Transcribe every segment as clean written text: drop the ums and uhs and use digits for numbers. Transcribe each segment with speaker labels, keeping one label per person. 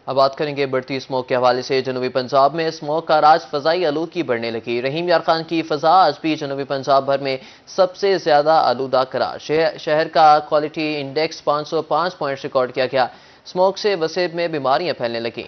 Speaker 1: اب بات کریں گے بڑھتی اسموک کے حوالے سے۔ جنوبی پنجاب میں اسموک کا راج فضائی آلودگی بڑھنے لگی۔ رحیم یار خان کی فضا آج بھی جنوبی پنجاب بھر میں سب سے زیادہ آلودہ قرار۔ شہر کا کوالٹی انڈیکس 505 پوائنٹ ریکارڈ کیا گیا۔ اسموک سے وسیب میں بیماریاں پھیلنے لگیں۔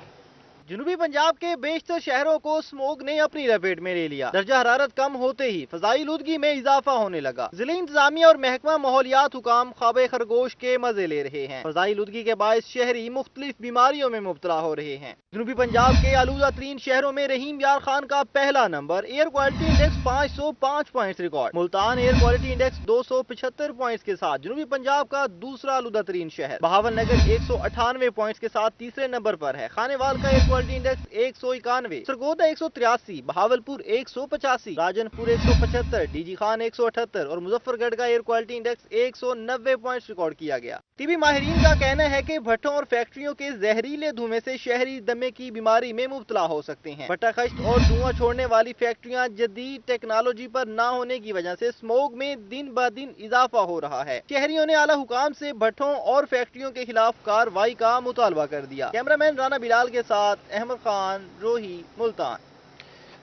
Speaker 2: جنوبی پنجاب کے بیشتر شہروں کو اسموگ نے اپنی لپیٹ میں لے لیا۔ درجہ حرارت کم ہوتے ہی فضائی آلودگی میں اضافہ ہونے لگا۔ ضلع انتظامیہ اور محکمہ ماحولیات حکام خواب خرگوش کے مزے لے رہے ہیں۔ فضائی آلودگی کے باعث شہری مختلف بیماریوں میں مبتلا ہو رہے ہیں۔ جنوبی پنجاب کے آلودہ ترین شہروں میں رحیم یار خان کا پہلا number, air quality index 505 points record. Multan air quality index 275 points کے ساتھ جنوبی پنجاب کا دوسرا آلودہ ترین شہر۔ بہاول نگر 198 پوائنٹس کے ساتھ تیسرے نمبر پر ہے۔ خانے وال کا air quality index 191، Sargodha 183، Bahawalpur 185، Rajan پور 175، ڈی جی خان 178 اور مظفر گڑھ کا air quality index 190 points record کیا گیا۔ طبی ماہرین کا کہنا ہے کہ بھٹوں اور فیکٹریوں کے زہریلے دھوئیں سے شہری دمے کی بیماری میں مبتلا ہو سکتے ہیں۔ بھٹا خشت اور دھواں چھوڑنے والی فیکٹریاں جدید ٹیکنالوجی پر نہ ہونے کی وجہ سے اسموگ میں دن بہ دن اضافہ ہو رہا ہے۔ شہریوں نے اعلیٰ حکام سے بھٹوں اور فیکٹریوں کے خلاف کارروائی کا مطالبہ کر دیا۔ کیمرامین رانا بلال کے ساتھ احمد خان، روہی، ملتان۔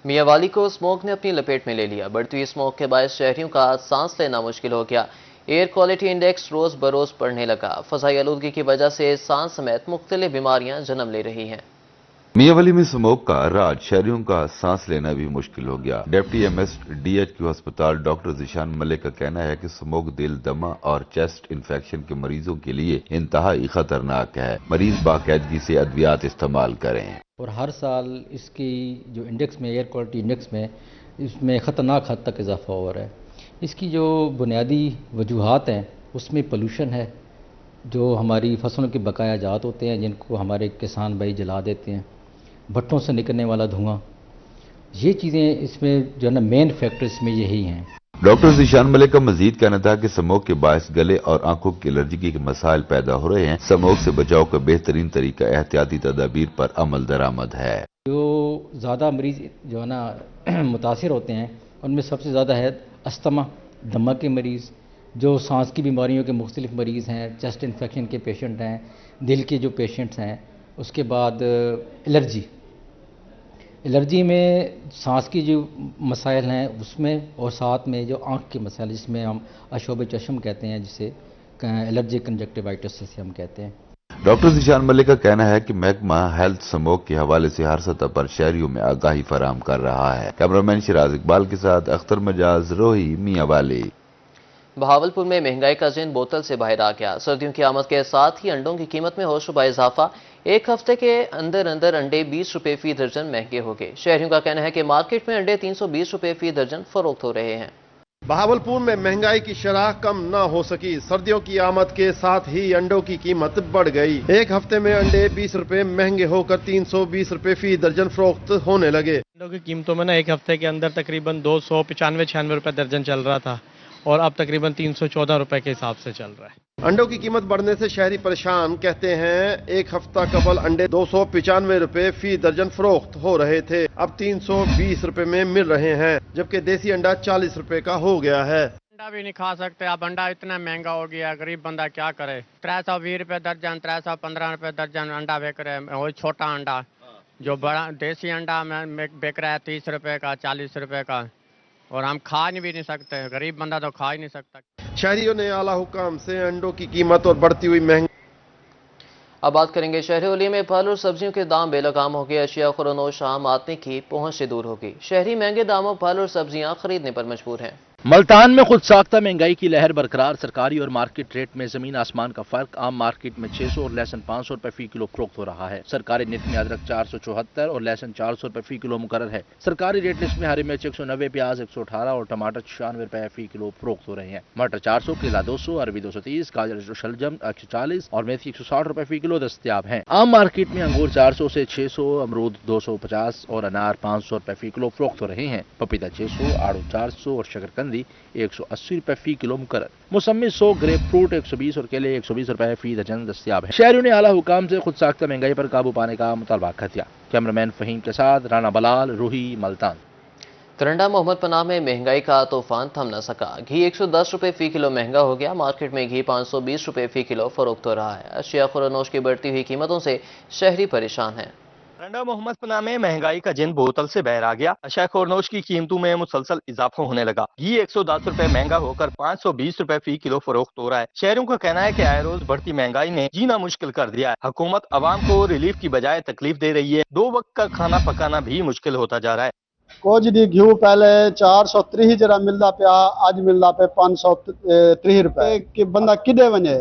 Speaker 1: میاں والی کو اسموک نے اپنی لپیٹ میں لے لیا۔ بڑھتی ہوئی اسموک کے باعث شہریوں کا سانس لینا مشکل ہو گیا۔ ایئر کوالٹی انڈیکس روز بروز بڑھنے لگا۔ فضائی آلودگی کی وجہ سے سانس سمیت مختلف بیماریاں جنم لے رہی ہیں۔
Speaker 3: میاں والی میں اسموک کا راج شہریوں کا سانس لینا بھی مشکل ہو گیا۔ Deputy M S D H Q ہسپتال ڈاکٹر ذیشان ملک کا کہنا ہے کہ اسموک دل، دمہ اور چیسٹ انفیکشن کے مریضوں کے لیے انتہائی خطرناک ہے۔ مریض باقاعدگی سے ادویات استعمال کریں۔
Speaker 4: اور ہر سال اس کی جو انڈیکس میں، ایئر کوالٹی انڈیکس میں، اس میں خطرناک حد تک اضافہ ہو رہا ہے۔ اس کی جو بنیادی وجوہات ہیں اس میں پولوشن ہے، جو ہماری فصلوں کے بقایا جات ہوتے ہیں جن کو ہمارے کسان بھائی جلا دیتے ہیں، بھٹوں سے نکلنے والا دھواں، یہ چیزیں اس میں جو ہے نا مین فیکٹر اس میں یہی ہیں۔
Speaker 3: ڈاکٹر ذیشان ملک کا مزید کہنا تھا کہ اسموک کے باعث گلے اور آنکھوں کی الرجی کے مسائل پیدا ہو رہے ہیں۔ اسموک سے بچاؤ کا بہترین طریقہ احتیاطی تدابیر پر عمل درآمد ہے۔
Speaker 4: جو زیادہ مریض جو ہے نا متاثر ہوتے ہیں ان میں سب سے زیادہ ہے استھما، دمہ کے مریض، جو سانس کی بیماریوں کے مختلف مریض ہیں، چیسٹ انفیکشن کے پیشنٹ ہیں، دل کے جو پیشنٹس ہیں، اس کے بعد الرجی میں سانس کی جو مسائل ہیں اس میں، اور ساتھ میں جو آنکھ کے مسائل جس میں ہم اشوب چشم کہتے ہیں، جسے الرجک کنجکٹیوائٹس سے ہم کہتے ہیں۔
Speaker 3: ڈاکٹر ذیشان ملک کا کہنا ہے کہ محکمہ ہیلتھ اسموک کے حوالے سے ہر سطح پر شہریوں میں آگاہی فراہم کر رہا ہے۔ کیمرامین شراز اقبال کے ساتھ اختر مجاز، روہی، میاں والی۔
Speaker 1: بہاولپور میں مہنگائی کا ذہن بوتل سے باہر آ گیا۔ سردیوں کی آمد کے ساتھ ہی انڈوں کی قیمت میں ہوشربا اضافہ۔ ایک ہفتے کے اندر انڈے 20 روپے فی درجن مہنگے ہو گئے۔ شہریوں کا کہنا ہے کہ مارکیٹ میں انڈے 320 روپے فی درجن فروخت ہو رہے ہیں۔
Speaker 5: بہاولپور میں مہنگائی کی شرح کم نہ ہو سکی۔ سردیوں کی آمد کے ساتھ ہی انڈوں کی قیمت بڑھ گئی۔ ایک ہفتے میں انڈے 20 روپے مہنگے ہو کر 320 روپے فی درجن فروخت ہونے لگے۔
Speaker 6: انڈوں کی قیمتوں میں ایک ہفتے کے اندر تقریباً 295-96 روپے درجن چل رہا تھا اور اب تقریباً 314 روپے کے حساب سے چل رہا ہے۔
Speaker 5: انڈوں کی قیمت بڑھنے سے شہری پریشان، کہتے ہیں ایک ہفتہ قبل انڈے 295 روپے فی درجن فروخت ہو رہے تھے، اب 320 روپے میں مل رہے ہیں، جبکہ دیسی انڈا 40 روپے کا ہو گیا ہے۔
Speaker 6: انڈا بھی نہیں کھا سکتے، اب انڈا اتنا مہنگا ہو گیا، غریب بندہ کیا کرے۔ 320 روپے درجن، 315 روپے درجن انڈا بک رہے ہیں، وہی چھوٹا انڈا۔ جو بڑا دیسی انڈا میں بک رہا ہے 30 روپے کا، 40 روپے کا، اور ہم کھا بھی نہیں سکتے، غریب بندہ تو کھا ہی نہیں سکتا۔
Speaker 5: شہریوں نے اعلیٰ حکام سے انڈوں کی قیمت اور بڑھتی ہوئی مہنگائی۔
Speaker 1: اب بات کریں گے شہر اولی میں پھل اور سبزیوں کے دام بے لگام ہو گئے۔ اشیاء خورنوش عام آدمی کی پہنچ سے دور ہو گئی۔ شہری مہنگے داموں پھل اور سبزیاں خریدنے پر مجبور ہیں۔
Speaker 7: ملتان میں خود ساختہ مہنگائی کی لہر برقرار۔ سرکاری اور مارکیٹ ریٹ میں زمین آسمان کا فرق۔ عام مارکیٹ میں 600 اور لہسن 500 روپے فی کلو فروخت ہو رہا ہے۔ سرکاری نرخ میں ادرک 474 اور لہسن 400 روپے فی کلو مقرر ہے۔ سرکاری ریٹ لسٹ میں ہری مرچ 190، پیاز 118 اور ٹماٹر 96 روپے فی کلو فروخت ہو رہے ہیں۔ مٹر 400، کیلا 200، عربی 230، گاجر شلجم 140 اور میتھی 160 روپے فی کلو دستیاب ہیں۔ عام مارکیٹ میں انگور 400 سے 600، امرود 250 اور انار 500 روپے فی کلو فروخت ہو رہے ہیں۔ پپیتا 600، آڑو 400 اور شکرقندی 180 روپے فی کلو مقرر۔ موسمی 100، گریپ فروٹ 120 اور کیلے 120 روپے فی درجن دستیاب ہیں۔ شہریوں نے اعلیٰ حکام سے خود ساختہ مہنگائی پر قابو پانے کا مطالبہ کر دیا۔ کیمرامین فہیم کے ساتھ رانا بلال، روہی، ملتان۔
Speaker 1: करंडा मोहम्मद पनाह में महंगाई का तूफान थम न सका। घी 110 रुपए फी किलो महंगा हो गया। मार्केट में घी 520 रुपए फी किलो फरोख्त हो रहा है। अशिया खुरनोश की बढ़ती हुई कीमतों से शहरी परेशान हैं।
Speaker 8: करंडा मोहम्मद पनाह में महंगाई का जिन बोतल से बहर आ गया। अशिया खुरनोश की कीमतों में मुसलसल इजाफा होने लगा। घी 110 रुपए महंगा होकर 520 रुपए फी किलो फरोख्त हो रहा है। शहरों का कहना है कि आए रोज बढ़ती महंगाई ने जीना मुश्किल कर दिया है। हुकूमत आवाम को रिलीफ की बजाय तकलीफ दे रही है। 2 वक्त का खाना पकाना भी मुश्किल होता जा रहा है।
Speaker 9: कुछ दी घी पहले 430 जरा मिलता पिया, अज मिलता पे 530 रुपए कि बंदा किदे वने।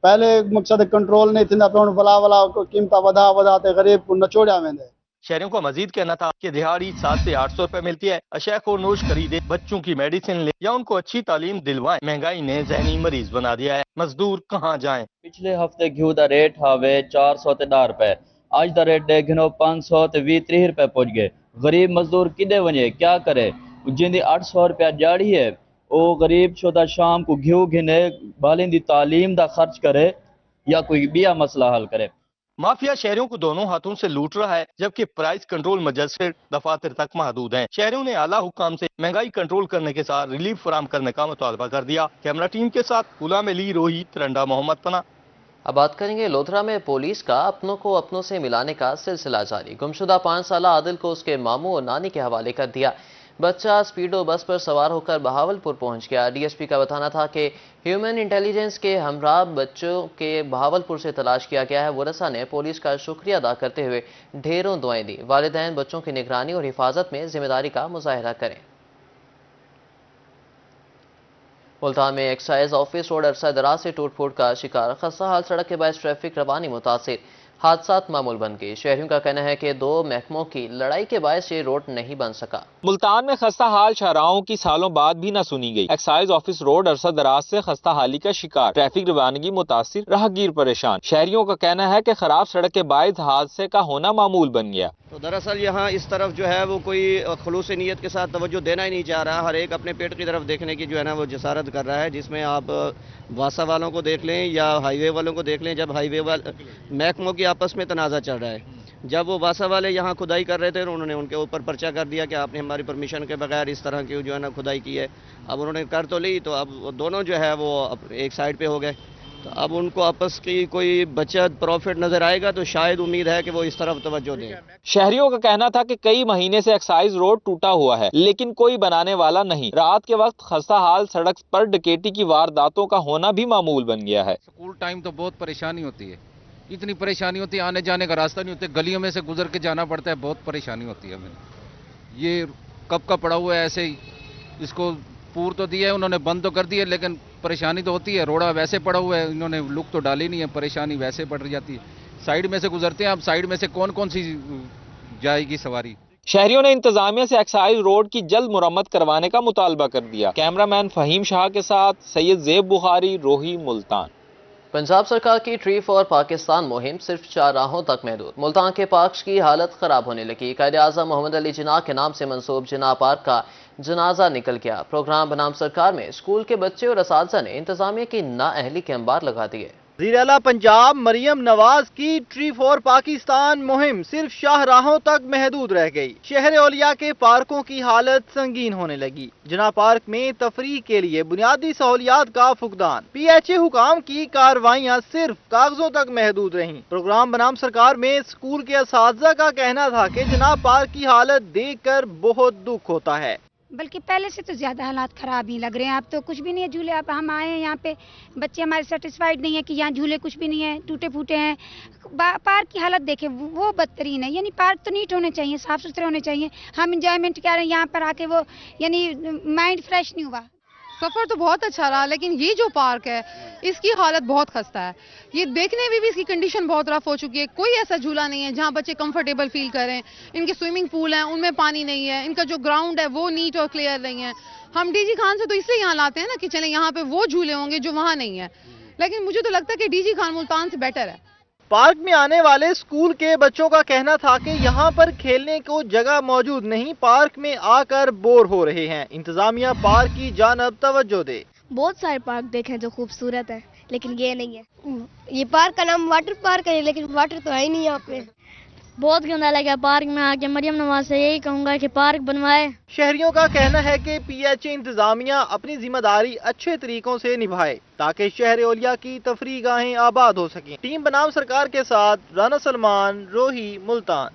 Speaker 9: पहले मकसद कंट्रोल नहीं थी, हुण वला वला कीमत वधा वधा ते गरीब को नचोड़िया वेंदे।
Speaker 8: शहरों का मजीद कहना था कि दिहाड़ी 700 से 800 रुपए मिलती है। अशिया खुरनोश खरीदे, बच्चों की मेडिसिन ले या उनको अच्छी तालीम दिलवाएं। महंगाई ने जहनी मरीज बना दिया है। मजदूर कहाँ जाएं?
Speaker 10: पिछले हफ्ते घी का रेट हावे 400 ते 10 रुपए, अज का रेट देखो 500 ते 20-30 रुपए पहुंच गए। गरीब मजदूर किदे वने, क्या करे? जिंदी 800 रुपया दिहाड़ी है, वो गरीब शोदा शाम को घी घिने, बालिन दी तालीम दा खर्च करे या कोई बिया मसला हल करे।
Speaker 8: माफिया शहरों को दोनों हाथों से लूट रहा है, जबकि प्राइस कंट्रोल मजिस्ट्रेट दफातर तक महदूद हैं। शहरों ने आला हुकाम से महंगाई कंट्रोल करने के साथ रिलीफ फराम करने का मुतालबा कर दिया। कैमरा टीम के साथ गुलाम अली, रोहित, करंडा मोहम्मद पनाह।
Speaker 1: अब बात करेंगे लोधरा में पुलिस का अपनों को अपनों से मिलाने का सिलसिला जारी। गुमशुदा 5 साला आदिल को उसके मामू और नानी के हवाले कर दिया। बच्चा स्पीडो बस पर सवार होकर बहावलपुर पहुंच गया। डीएसपी का बताना था कि ह्यूमन इंटेलिजेंस के हमरा बच्चों के बहावलपुर से तलाश किया गया है। वरसा ने पुलिस का शुक्रिया अदा करते हुए ढेरों दुआएं दी। वालिदैन बच्चों की निगरानी और हिफाजत में जिम्मेदारी का मुजाहरा करें। मुल्तान में एक्साइज ऑफिस रोड अरसा दराज से टूट फूट का शिकार। खस्ता हाल सड़क के बायस ट्रैफिक रवानी मुतासिर, हादसात मामूल बन गई। शहरियों का कहना है कि 2 महकमों की लड़ाई के बायस ये रोड नहीं बन सका।
Speaker 11: मुल्तान में खस्ता हाल शाहराहों की सालों बाद भी न सुनी गई। एक्साइज ऑफिस रोड अरसा दराज से खस्ता हाली का शिकार, ट्रैफिक रवानगी मुतासिर, राहगीर परेशान। शहरियों का कहना है कि खराब सड़क के बायस हादसे का होना मामूल बन गया।
Speaker 12: तो दरअसल यहाँ इस तरफ जो है वो कोई खुलूस नीयत के साथ तवज्जो देना ही नहीं चाह रहा। हर एक अपने पेट की तरफ देखने की जो है ना वो जसारत कर रहा है, जिसमें आप वासा वालों को देख लें या हाईवे वालों को देख लें। जब हाईवे वाले महकमों की आपस में तनाज़ा चल रहा है, जब वो वासा वाले यहाँ खुदाई कर रहे थे उन्होंने उनके ऊपर पर्चा कर दिया कि आपने हमारी परमिशन के बगैर इस तरह की जो है ना खुदाई की है। अब उन्होंने कर तो ली, तो अब दोनों जो है वो एक साइड पे हो गए। तो अब उनको आपस की कोई बचत प्रॉफिट नजर आएगा तो शायद उम्मीद है कि वो इस तरफ तवज्जो दें।
Speaker 11: शहरियों का कहना था कि कई महीने से एक्साइज रोड टूटा हुआ है, लेकिन कोई बनाने वाला नहीं। रात के वक्त खस्ता हाल सड़क पर डकैती की वारदातों का होना भी मामूल बन गया है।
Speaker 13: स्कूल टाइम तो बहुत परेशानी होती है, इतनी परेशानी होती है, आने जाने का रास्ता नहीं होता, गलियों में से गुजर के जाना पड़ता है, बहुत परेशानी होती है हमें। ये कब का पड़ा हुआ है ऐसे ही, इसको पूर तो दिया है उन्होंने, बंद तो कर दिया, लेकिन परेशानी तो होती है। रोड़ा वैसे पड़ा हुआ है, इन्होंने लुक तो डाली नहीं है, परेशानी वैसे बढ़ जाती है। साइड में से गुजरते हैं, अब साइड में से कौन कौन सी जाएगी सवारी।
Speaker 11: शहरियों ने इंतजामिया से एक्साइज रोड की जल्द मुरम्मत करवाने का मुतालबा कर दिया। कैमरामैन फहीम शाह के साथ सैयद ज़ेब बुखारी, रोही, मुल्तान।
Speaker 1: पंजाब सरकार की ट्री फॉर पाकिस्तान मुहिम सिर्फ 4 राहों तक महदूद। मुल्तान के पार्क्स की हालत खराब होने लगी। कायदे-आज़म मोहम्मद अली जिन्ना के नाम से मंसूब जिन्ना पार्क का जनाजा निकल गया। प्रोग्राम बनाम सरकार में स्कूल के बच्चे और असातिज़ा ने इंतजामिया की नाअहली के अंबार लगा दिए।
Speaker 2: वज़ीर-ए-आला पंजाब मरियम नवाज की ट्री फॉर पाकिस्तान मुहिम सिर्फ शाहराहों तक महदूद रह गई। शहर औलिया के पार्कों की हालत संगीन होने लगी। जिन्ना पार्क में तफरीह के लिए बुनियादी सहूलियात का फुकदान। PHA हुकाम की कार्रवाइयां सिर्फ कागजों तक महदूद रहीं। प्रोग्राम बनाम सरकार में स्कूल के असातिज़ा का कहना था कि जिन्ना पार्क की हालत देख कर बहुत दुख होता है।
Speaker 14: बल्कि पहले से तो ज़्यादा हालात ख़राब ही लग रहे हैं। अब तो कुछ भी नहीं है झूले। अब हम आए हैं यहाँ पे, बच्चे हमारे सेटिस्फाइड नहीं है कि यहाँ झूले कुछ भी नहीं है, टूटे फूटे हैं। पार्क की हालत देखें, वो बदतरीन है। यानी पार्क तो नीट होने चाहिए, साफ़ सुथरे होने चाहिए। हम इंजॉयमेंट क्या रहे हैं यहाँ पर आके, वो यानी माइंड फ्रेश नहीं हुआ।
Speaker 15: सफ़र तो बहुत अच्छा रहा, लेकिन ये जो पार्क है इसकी हालत बहुत खस्ता है। ये देखने में भी इसकी कंडीशन बहुत रफ हो चुकी है। कोई ऐसा झूला नहीं है जहाँ बच्चे कंफर्टेबल फील करें। इनके स्विमिंग पूल हैं, उनमें पानी नहीं है। इनका जो ग्राउंड है वो नीट और क्लियर नहीं है। हम DG खान से तो इसलिए यहाँ लाते हैं ना कि चलें यहाँ पे वो झूले होंगे जो वहाँ नहीं है, लेकिन मुझे तो लगता है कि DG खान मुल्तान से बेटर है।
Speaker 2: पार्क में आने वाले स्कूल के बच्चों का कहना था कि यहाँ पर खेलने को जगह मौजूद नहीं, पार्क में आकर बोर हो रहे हैं। इंतजामिया पार्क की जानब तवज्जो दे।
Speaker 16: बहुत सारे पार्क देखे जो खूबसूरत है, लेकिन ये नहीं है। ये पार्क का नाम वाटर पार्क है, लेकिन वाटर तो है ही नहीं यहाँ पे। बहुत गंदा लगा पार्क में आके। मरियम नवाज से यही कहूँगा कि पार्क बनवाए।
Speaker 2: शहरियों का कहना है कि PHA इंतजामिया अपनी जिम्मेदारी अच्छे तरीकों से निभाए ताकि शहर ओलिया की तफरीह गाहें आबाद हो सकें। टीम बनाम सरकार के साथ राना सलमान, रोही, मुल्तान।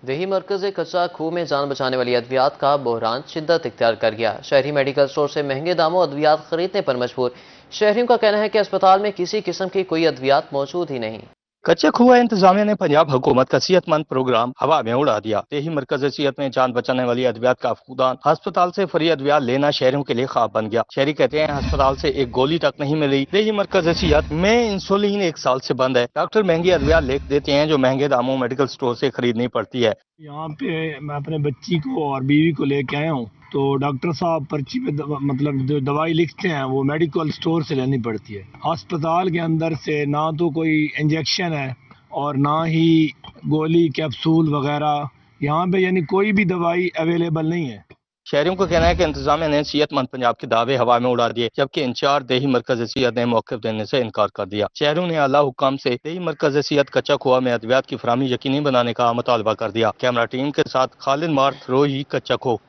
Speaker 1: देही मरकज़ कच्चा खूह में जान बचाने वाली अद्वियात का बहरान शिद्दत इख्तियार कर गया। शहरी मेडिकल स्टोर से महंगे दामों अद्वियात खरीदने पर मजबूर। शहरियों का कहना है कि अस्पताल में किसी किस्म की कोई अद्वियात मौजूद ही नहीं।
Speaker 8: कच्चे खूह इंतजामिया ने पंजाब हुकूमत का सेहतमंद प्रोग्राम हवा में उड़ा दिया। देही मरकज़ सेहत में जान बचाने वाली अद्वियात का फूदान, अस्पताल से फ्री अद्वियात लेना शहरियों के लिए ख्वाब बन गया। शहरी कहते हैं अस्पताल से एक गोली तक नहीं मिली। देही मरकज़ सेहत में इंसुलिन 1 साल से बंद है। डॉक्टर महंगी अद्वियात लिख देते हैं जो महंगे दामों मेडिकल स्टोर से खरीदनी पड़ती है।
Speaker 17: यहाँ पे मैं अपने बच्ची को और बीवी को लेके आया हूँ, तो डॉक्टर साहब पर्ची पे मतलब जो दवाई लिखते हैं वो मेडिकल स्टोर से लेनी पड़ती है। अस्पताल के अंदर से ना तो कोई इंजेक्शन है और ना ही गोली कैप्सूल वगैरह यहाँ पे यानी कोई भी दवाई अवेलेबल नहीं है।
Speaker 8: शहरियों का कहना है कि इंतजामिया ने सेहतमंद पंजाब के दावे हवा में उड़ा दिए, जबकि इंचार्ज देही मरकज़ सेहत ने मौक़िफ़ देने से इनकार कर दिया। शहरों ने आला हुक्म से देही मरकज़ सेहत कच्चा खुआ में अद्वियात की फराहमी यकीनी बनाने का मुतालबा कर दिया। कैमरा टीम के साथ खालिद मार्थ, रोही, कच्चा खो।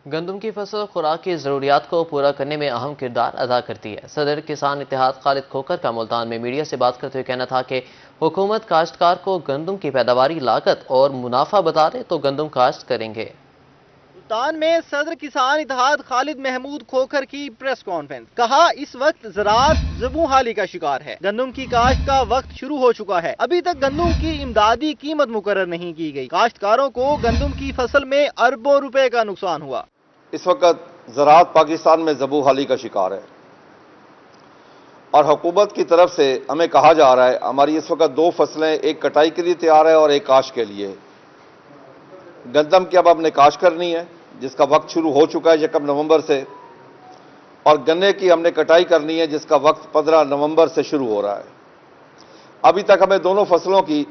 Speaker 1: गंदम की फसल खुराक की ज़रूरियात को पूरा करने में अहम किरदार अदा करती है। सदर किसान इत्तेहाद खालिद खोकर का मुल्तान में मीडिया से बात करते हुए कहना था कि हुकूमत काश्तकार को गंदम की पैदावारी लागत और मुनाफा बता दे तो गंदम काश्त करेंगे।
Speaker 2: मुल्तान में सदर किसान इत्तेहाद खालिद महमूद खोखर की प्रेस कॉन्फ्रेंस। कहा इस वक्त ज़राअत ज़बूं हाली का शिकार है। गंदम की काश्त का वक्त शुरू हो चुका है। अभी तक गंदम की इमदादी कीमत मुकर्रर नहीं की गई। काश्तकारों को गंदम की फसल में अरबों रुपए का नुकसान हुआ।
Speaker 18: इस वक्त ज़राअत पाकिस्तान में ज़बू हाली का शिकार है और हुकूमत की तरफ से हमें कहा जा रहा है हमारी इस वक्त 2 फसलें, एक कटाई के लिए तैयार है और एक काश के लिए। गंदम की अब हमने काश करनी है जिसका वक्त शुरू हो चुका है 1 नवंबर से, और गन्ने की हमने कटाई करनी है जिसका वक्त 15 नवंबर से शुरू हो रहा है। अभी तक हमें दोनों फसलों की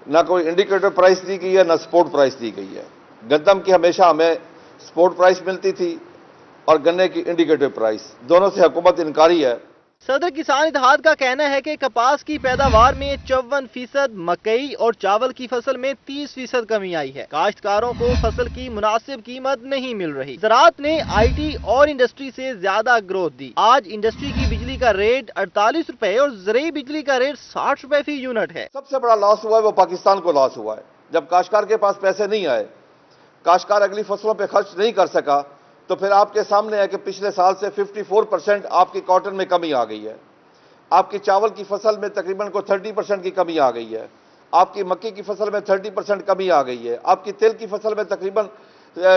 Speaker 18: ना कोई इंडिकेटर प्राइस दी गई है ना सपोर्ट प्राइस दी गई है। गंदम की हमेशा हमें सपोर्ट प्राइस मिलती थी और गन्ने की इंडिकेटिव प्राइस, दोनों से हुकूमत इनकारी है।
Speaker 2: सदर किसान इत्तेहाद का कहना है कि कपास की पैदावार में 54%, मकई और चावल की फसल में 30% कमी आई है। काश्तकारों को फसल की मुनासिब कीमत नहीं मिल रही। ज़राअत ने IT और इंडस्ट्री से ज्यादा ग्रोथ दी। आज इंडस्ट्री की बिजली का रेट 48 रुपए और ज़रूरी बिजली का रेट 60 रुपए फी यूनिट है।
Speaker 18: सबसे बड़ा लॉस हुआ है वो पाकिस्तान को लॉस हुआ है। जब काश्तकार के पास पैसे नहीं आए, काश्तकार अगली फसलों पे खर्च नहीं कर सका, तो फिर आपके सामने है कि पिछले साल से 54% आपकी कॉटन में कमी आ गई है। आपकी चावल की फसल में तकरीबन को 30% की कमी आ गई है। आपकी मक्की की फसल में 30% कमी आ गई है। आपकी तेल की फसल में तकरीबन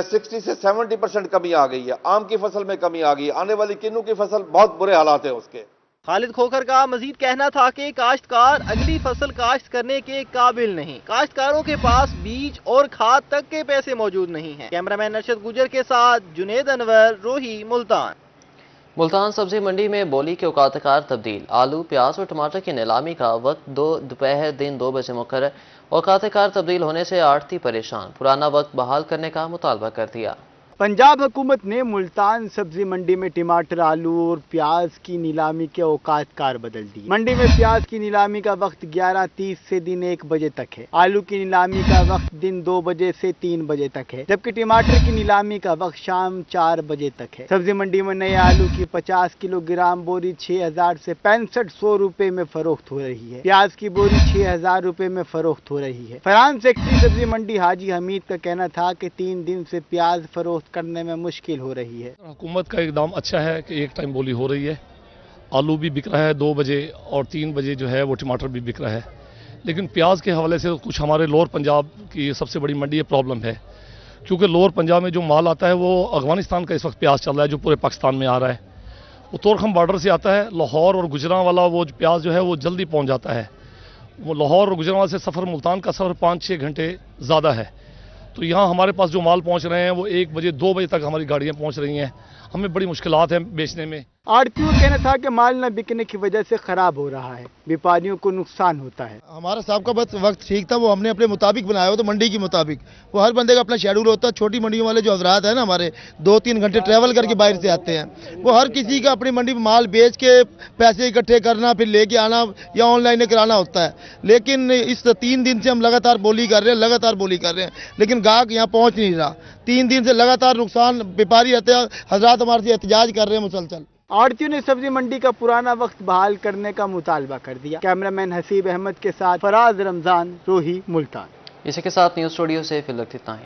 Speaker 18: 60 से 70% कमी आ गई है। आम की फसल में कमी आ गई है। आने वाली किन्नू की फसल बहुत बुरे हालात हैं उसके।
Speaker 2: खालिद खोखर का मजीद कहना था कि काश्तकार अगली फसल काश्त करने के काबिल नहीं। काश्तकारों के पास बीज और खाद तक के पैसे मौजूद नहीं हैं। कैमरामैन नशद गुजर के साथ जुनेद अनवर, रोही, मुल्तान।
Speaker 1: मुल्तान सब्जी मंडी में बोली के औकातकार तब्दील। आलू, प्याज और टमाटर की नीलामी का वक्त दोपहर दिन 2 बजे मुकर्रर। औकातकार तब्दील होने से आढ़ती परेशान। पुराना वक्त बहाल करने का मुतालबा कर दिया।
Speaker 19: पंजाब हुकूमत ने मुल्तान सब्जी मंडी में टमाटर, आलू और प्याज की नीलामी के औकातकार बदल दिए। मंडी में प्याज की नीलामी का वक्त 11:30 से दिन 1 बजे तक है। आलू की नीलामी का वक्त दिन 2 बजे से 3 बजे तक है, जबकि टमाटर की नीलामी का वक्त शाम 4 बजे तक है। सब्जी मंडी में नए आलू की 50 किलोग्राम बोरी 6000 से 6500 रुपए में फरोख्त हो रही है। प्याज की बोरी 6000 रुपए में फरोख्त हो रही है। फरहान सेक्रेटरी सब्जी मंडी हाजी हमीद का कहना था कि 3 दिन से प्याज फरोख्त करने में मुश्किल हो रही है।
Speaker 20: हुकूमत का एकदम अच्छा है कि एक टाइम बोली हो रही है। आलू भी बिक रहा है 2 बजे और 3 बजे जो है वो टमाटर भी बिक रहा है। लेकिन प्याज के हवाले से कुछ हमारे लोअर पंजाब की सबसे बड़ी मंडी ये प्रॉब्लम है, क्योंकि लोअर पंजाब में जो माल आता है वो अफगानिस्तान का इस वक्त प्याज चल रहा है जो पूरे पाकिस्तान में आ रहा है। वो तोरखम बॉर्डर से आता है। लाहौर और गुजरांवाला वो प्याज जो है वो जल्दी पहुँच जाता है। वो लाहौर और गुजरांवाला से सफ़र मुल्तान का सफ़र 5-6 घंटे ज़्यादा है। तो यहाँ हमारे पास जो माल पहुँच रहे हैं वो 1 बजे 2 बजे तक हमारी गाड़ियाँ पहुँच रही हैं। हमें बड़ी मुश्किलात हैं बेचने में।
Speaker 19: आड़तियों का कहना था कि माल न बिकने की वजह से खराब हो रहा है, व्यापारियों को नुकसान होता है।
Speaker 21: हमारा साहब का बस वक्त ठीक था, वो हमने अपने मुताबिक बनाया हो, तो मंडी के मुताबिक। वो हर बंदे का अपना शेड्यूल होता है। छोटी मंडियों वाले जो हजरात है ना, हमारे 2-3 घंटे ट्रैवल करके बाहर से आते हैं, वो हर किसी का अपनी मंडी में माल बेच के पैसे इकट्ठे करना, फिर लेके आना या ऑनलाइन कराना होता है। लेकिन इस 3 दिन से हम लगातार बोली कर रहे हैं, लेकिन गाहक यहाँ पहुँच नहीं रहा। 3 दिन से लगातार नुकसान व्यापारी रहते हैं, हजरात हमारे से एहतजाज कर रहे हैं मुसलसल।
Speaker 19: आड़तियों ने सब्जी मंडी का पुराना वक्त बहाल करने का मुतालबा कर दिया। कैमरामैन हसीब अहमद के साथ फराज रमजान, रोही, मुल्तान।
Speaker 1: इसी के साथ न्यूज़ स्टूडियो से फिलहाल इतना ही।